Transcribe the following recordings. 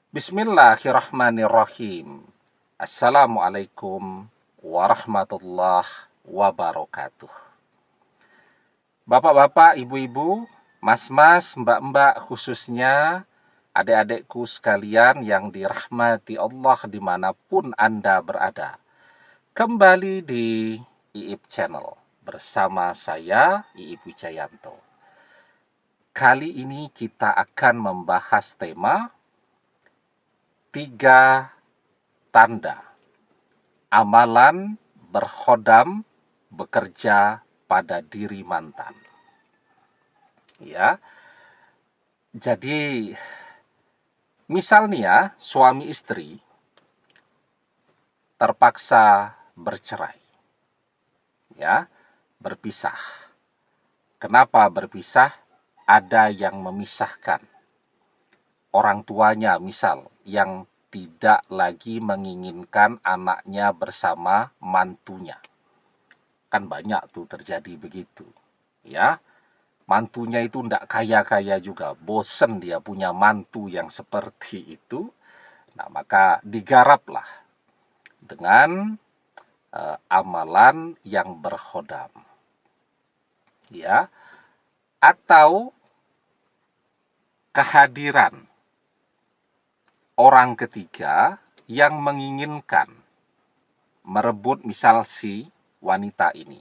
Bismillahirrahmanirrahim. Assalamualaikum warahmatullahi wabarakatuh. Bapak-bapak, ibu-ibu, mas-mas, mbak-mbak, khususnya adik-adikku sekalian yang dirahmati Allah dimanapun Anda berada. Kembali di Iip Channel bersama saya, Iip Wijayanto. Kali ini kita akan membahas tema 3 tanda amalan berkhodam bekerja pada diri mantan. Ya. Jadi misalnya suami istri terpaksa bercerai. Ya, berpisah. Kenapa berpisah? Ada yang memisahkan. Orang tuanya misal yang tidak lagi menginginkan anaknya bersama mantunya. Kan banyak tuh terjadi begitu. Ya, mantunya itu tidak kaya-kaya juga. Bosen dia punya mantu yang seperti itu. Nah, maka digaraplah dengan amalan yang berkhodam. Ya, atau kehadiran orang ketiga yang menginginkan merebut misal si wanita ini,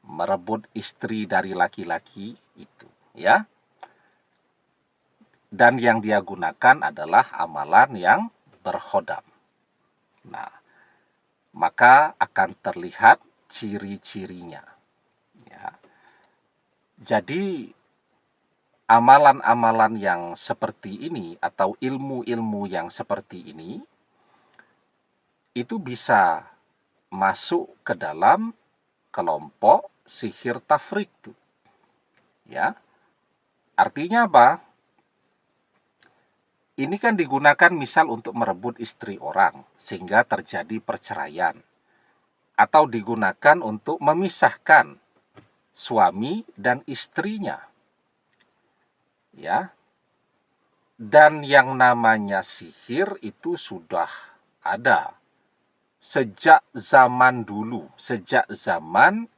merebut istri dari laki-laki itu, ya. Dan yang dia gunakan adalah amalan yang berkhodam. Nah, maka akan terlihat ciri-cirinya. Ya. Jadi amalan-amalan yang seperti ini atau ilmu-ilmu yang seperti ini itu bisa masuk ke dalam kelompok sihir tafrik tuh. Ya. Artinya apa? Ini kan digunakan misal untuk merebut istri orang sehingga terjadi perceraian, atau digunakan untuk memisahkan suami dan istrinya. Ya. Dan yang namanya sihir itu sudah ada sejak zaman dulu, sejak zaman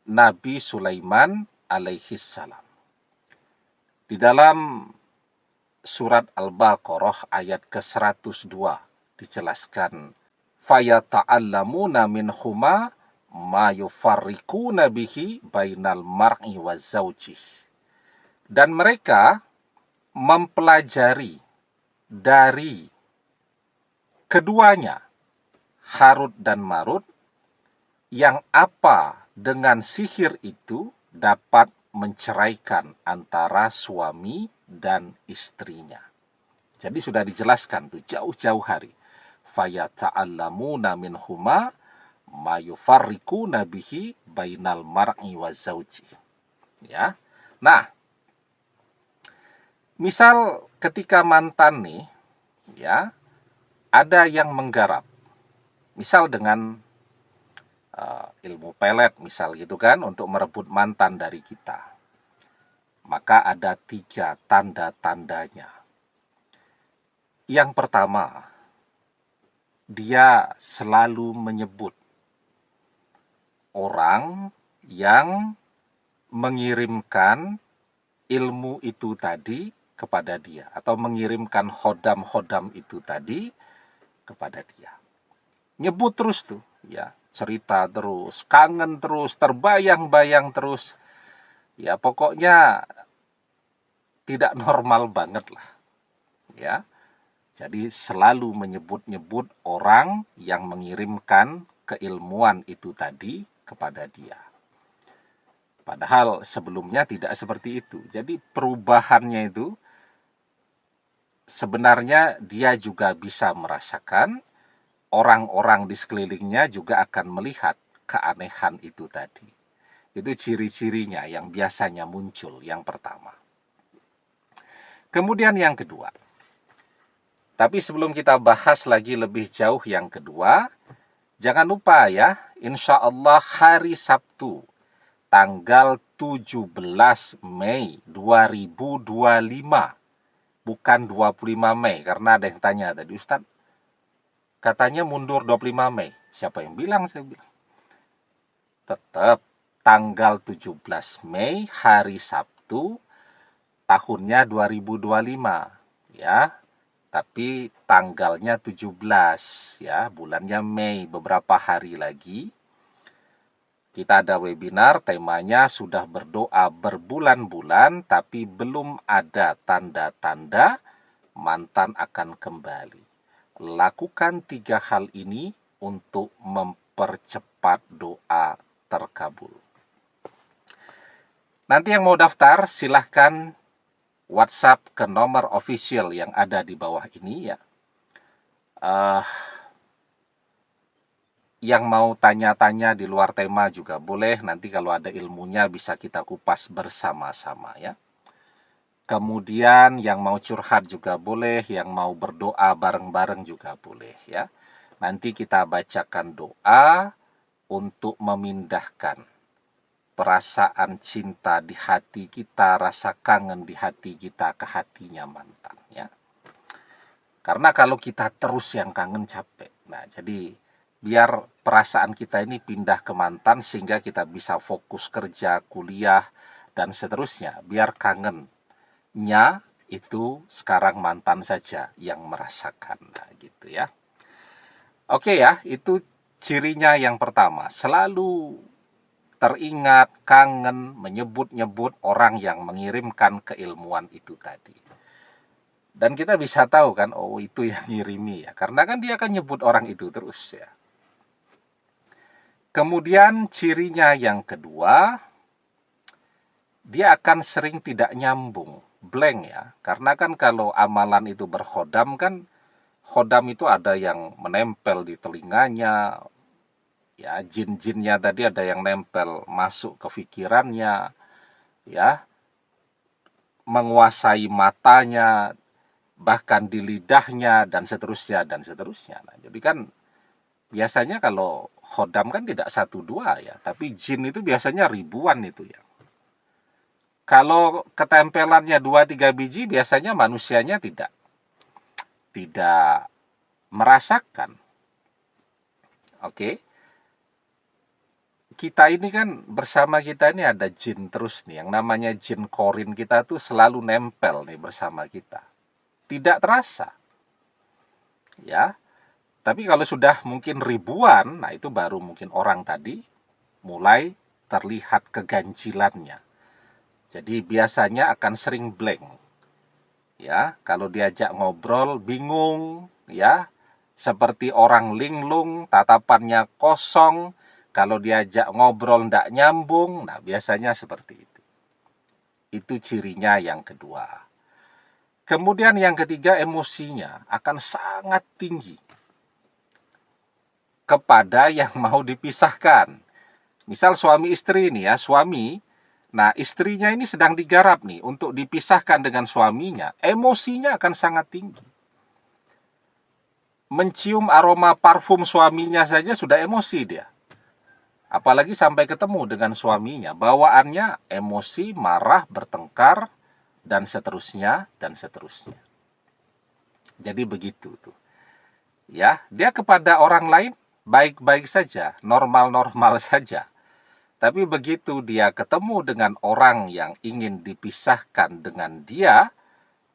Nabi Sulaiman alaihissalam. Di dalam surat Al-Baqarah ayat ke-102 dijelaskan, fayata'allamuna minhuma ma yufarriquna bihi bainal mar'i wa zaujih. Dan mereka mempelajari dari keduanya, Harut dan Marut, yang apa dengan sihir itu dapat menceraikan antara suami dan istrinya. Jadi sudah dijelaskan tuh jauh-jauh hari. Fayata'allamuna minhuma ma yufarriquna bihi bainal mar'i wa zauji. Ya. Nah, misal ketika mantan nih, ya, ada yang menggarap. Misal dengan ilmu pelet misal gitu kan, untuk merebut mantan dari kita. Maka ada 3 tanda-tandanya. Yang pertama, dia selalu menyebut orang yang mengirimkan ilmu itu tadi kepada dia, atau mengirimkan khodam-khodam itu tadi kepada dia. Nyebut terus tuh, ya, cerita terus, kangen terus, terbayang-bayang terus. Ya, pokoknya tidak normal banget lah. Ya. Jadi selalu menyebut-nyebut orang yang mengirimkan keilmuan itu tadi kepada dia. Padahal sebelumnya tidak seperti itu. Jadi perubahannya itu sebenarnya dia juga bisa merasakan, orang-orang di sekelilingnya juga akan melihat keanehan itu tadi. Itu ciri-cirinya yang biasanya muncul, yang pertama. Kemudian yang kedua. Tapi sebelum kita bahas lagi lebih jauh yang kedua, jangan lupa ya, insya Allah hari Sabtu, tanggal 17 Mei 2025, bukan 25 Mei. Karena ada yang tanya tadi, Ustadz, katanya mundur 25 Mei. Siapa yang bilang? Saya bilang. Tetap tanggal 17 Mei, hari Sabtu, tahunnya 2025. Ya, tapi tanggalnya 17, ya, bulannya Mei, beberapa hari lagi. Kita ada webinar, temanya sudah berdoa berbulan-bulan, tapi belum ada tanda-tanda mantan akan kembali. Lakukan 3 hal ini untuk mempercepat doa terkabul. Nanti yang mau daftar, silahkan WhatsApp ke nomor official yang ada di bawah ini ya. Yang mau tanya-tanya di luar tema juga boleh, nanti kalau ada ilmunya bisa kita kupas bersama-sama ya. Kemudian yang mau curhat juga boleh, yang mau berdoa bareng-bareng juga boleh ya. Nanti kita bacakan doa untuk memindahkan perasaan cinta di hati kita, rasa kangen di hati kita ke hatinya mantan ya. Karena kalau kita terus yang kangen capek. Nah, jadi biar perasaan kita ini pindah ke mantan sehingga kita bisa fokus kerja, kuliah, dan seterusnya. Biar kangennya itu sekarang mantan saja yang merasakan. Nah, gitu ya. Oke ya, itu cirinya yang pertama. Selalu teringat, kangen, menyebut-nyebut orang yang mengirimkan keilmuan itu tadi. Dan kita bisa tahu kan, oh itu yang ngirimi ya. Karena kan dia akan nyebut orang itu terus ya. Kemudian cirinya yang kedua, dia akan sering tidak nyambung, blank ya. Karena kan kalau amalan itu berkhodam kan, khodam itu ada yang menempel di telinganya, ya jin-jinnya tadi ada yang nempel masuk ke pikirannya, ya, menguasai matanya, bahkan di lidahnya, dan seterusnya, dan seterusnya. Nah, jadi kan biasanya kalau khodam kan tidak 1-2 ya, tapi jin itu biasanya ribuan itu ya. Kalau ketempelannya 2-3 biji, biasanya manusianya tidak merasakan. Oke. Kita ini kan, bersama kita ini ada jin terus nih, yang namanya jin korin kita tuh selalu nempel nih bersama kita. Tidak terasa. Ya. Tapi kalau sudah mungkin ribuan, nah itu baru mungkin orang tadi mulai terlihat keganjilannya. Jadi biasanya akan sering blank. Ya, kalau diajak ngobrol bingung, ya. Seperti orang linglung, tatapannya kosong. Kalau diajak ngobrol ndak nyambung, nah biasanya seperti itu. Itu cirinya yang kedua. Kemudian yang ketiga, emosinya akan sangat tinggi kepada yang mau dipisahkan. Misal suami istri nih ya, suami, nah istrinya ini sedang digarap nih untuk dipisahkan dengan suaminya, emosinya akan sangat tinggi. Mencium aroma parfum suaminya saja sudah emosi dia. Apalagi sampai ketemu dengan suaminya, bawaannya emosi, marah, bertengkar, dan seterusnya, dan seterusnya. Jadi begitu tuh. Ya, dia kepada orang lain baik-baik saja, normal-normal saja. Tapi begitu dia ketemu dengan orang yang ingin dipisahkan dengan dia,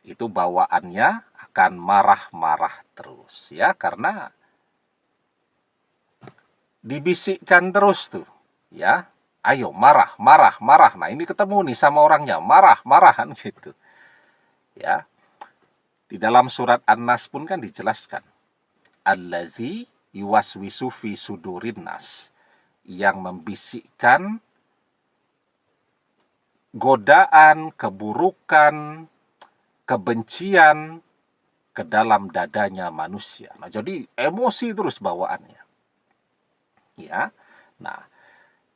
itu bawaannya akan marah-marah terus ya, karena dibisikkan terus tuh ya, ayo marah, marah, marah. Nah ini ketemu nih sama orangnya, marah, marahan gitu ya. Di dalam surat An-Nas pun kan dijelaskan, alladzi yuwaswisu fi sudurin nas, yang membisikkan godaan, keburukan, kebencian ke dalam dadanya manusia. Nah, jadi emosi terus bawaannya. Ya. Nah,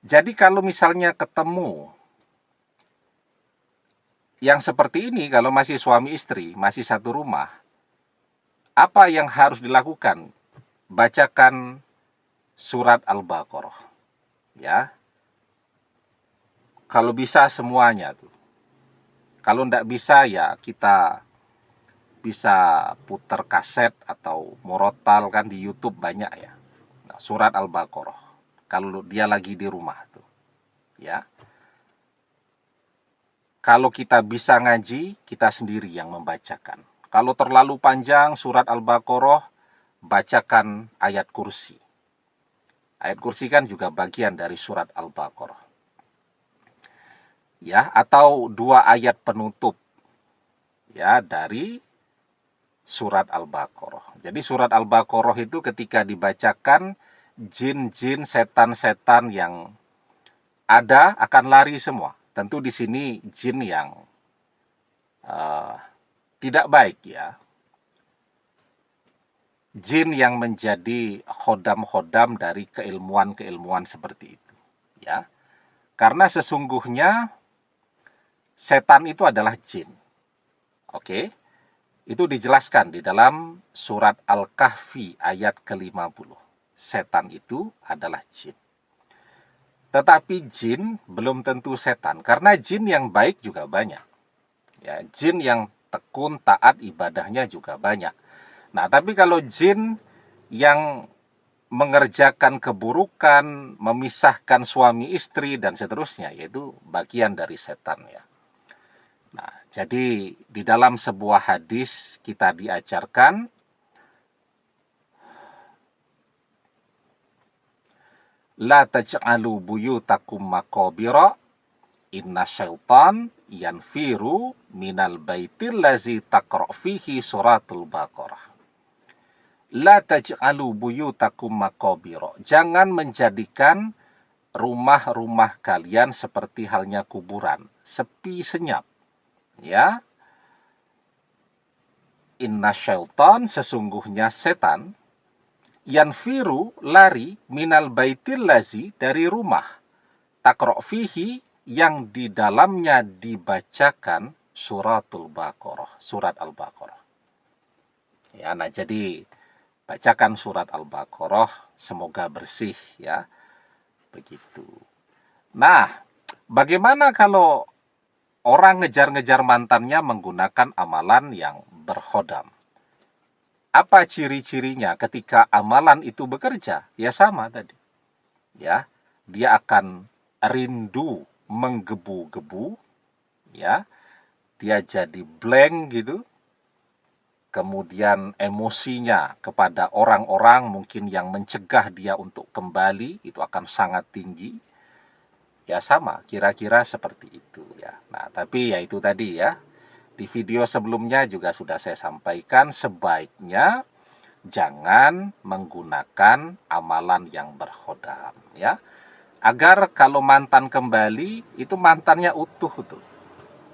jadi kalau misalnya ketemu yang seperti ini, kalau masih suami istri, masih satu rumah, apa yang harus dilakukan? Bacakan surat Al-Baqarah. Ya. Kalau bisa semuanya tuh. Kalau tidak bisa ya kita bisa putar kaset atau murotal kan di YouTube banyak ya. Nah, surat Al-Baqarah. Kalau dia lagi di rumah tuh, ya. Kalau kita bisa ngaji, kita sendiri yang membacakan. Kalau terlalu panjang surat Al-Baqarah, bacakan ayat kursi. Ayat kursi kan juga bagian dari surat Al-Baqarah. Ya, atau 2 ayat penutup ya dari surat Al-Baqarah. Jadi surat Al-Baqarah itu ketika dibacakan, jin-jin, setan-setan yang ada akan lari semua. Tentu di sini jin yang tidak baik ya. Jin yang menjadi khodam-khodam dari keilmuan-keilmuan seperti itu. Ya. Karena sesungguhnya setan itu adalah jin. Oke. Itu dijelaskan di dalam surat Al-Kahfi ayat ke-50. Setan itu adalah jin. Tetapi jin belum tentu setan, karena jin yang baik juga banyak. Ya, jin yang tekun, taat, ibadahnya juga banyak. Nah, tapi kalau jin yang mengerjakan keburukan, memisahkan suami istri, dan seterusnya, yaitu bagian dari setan ya. Nah, jadi di dalam sebuah hadis kita diajarkan la taj'alu buyutakum maqabira inna syaitan yanfiru minal baitil lazi taqra' fihi suratul Baqarah. La taj'alu buyutakum maqabira. Jangan menjadikan rumah-rumah kalian seperti halnya kuburan, sepi senyap. Ya. Inna syaitan, sesungguhnya setan, yanfiru, lari, minal baitil lazi, dari rumah, taqra' fihi, yang di dalamnya dibacakan suratul Baqarah, surat Al-Baqarah. Ya, nah jadi bacakan surat Al-Baqarah, semoga bersih ya. Begitu. Nah, bagaimana kalau orang ngejar-ngejar mantannya menggunakan amalan yang berkhodam? Apa ciri-cirinya ketika amalan itu bekerja? Ya sama tadi. Ya, dia akan rindu menggebu-gebu, ya. Dia jadi blank gitu. Kemudian emosinya kepada orang-orang mungkin yang mencegah dia untuk kembali itu akan sangat tinggi. Ya sama, kira-kira seperti itu ya. Nah, tapi ya itu tadi ya. Di video sebelumnya juga sudah saya sampaikan, sebaiknya jangan menggunakan amalan yang berkhodam ya. Agar kalau mantan kembali, itu mantannya utuh tuh.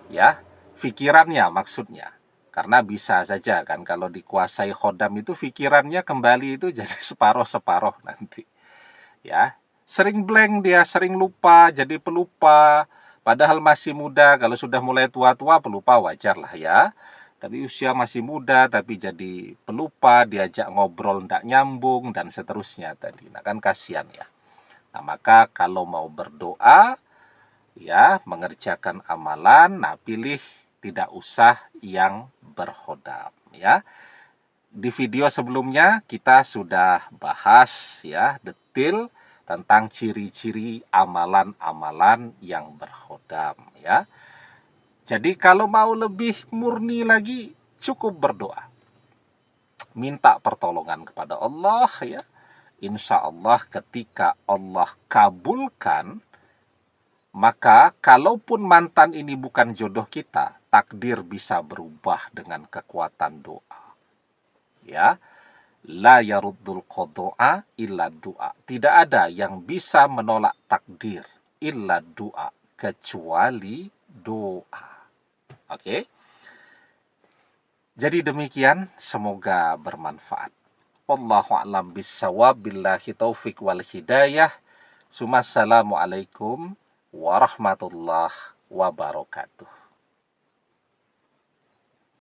Ya, pikirannya maksudnya. Karena bisa saja kan kalau dikuasai khodam itu pikirannya kembali itu jadi separoh-separoh nanti. Ya, sering blank dia, sering lupa, jadi pelupa. Padahal masih muda, kalau sudah mulai tua-tua pelupa wajar lah ya. Tapi usia masih muda, tapi jadi pelupa, diajak ngobrol ndak nyambung, dan seterusnya tadi. Nah kan kasihan ya. Nah, maka kalau mau berdoa, ya, mengerjakan amalan, nah pilih tidak usah yang berkhodam, ya. Di video sebelumnya kita sudah bahas ya detail tentang ciri-ciri amalan-amalan yang berkhodam, ya. Jadi kalau mau lebih murni lagi, cukup berdoa. Minta pertolongan kepada Allah ya. Insya Allah ketika Allah kabulkan, maka kalaupun mantan ini bukan jodoh kita, takdir bisa berubah dengan kekuatan doa. Ya, la yaruddul qada'a illa doa. Tidak ada yang bisa menolak takdir illa doa, kecuali doa. Oke. Jadi demikian, semoga bermanfaat. Wallahu a'lam bissawab, billahi taufik wal hidayah. Assalamualaikum warahmatullahi wabarakatuh.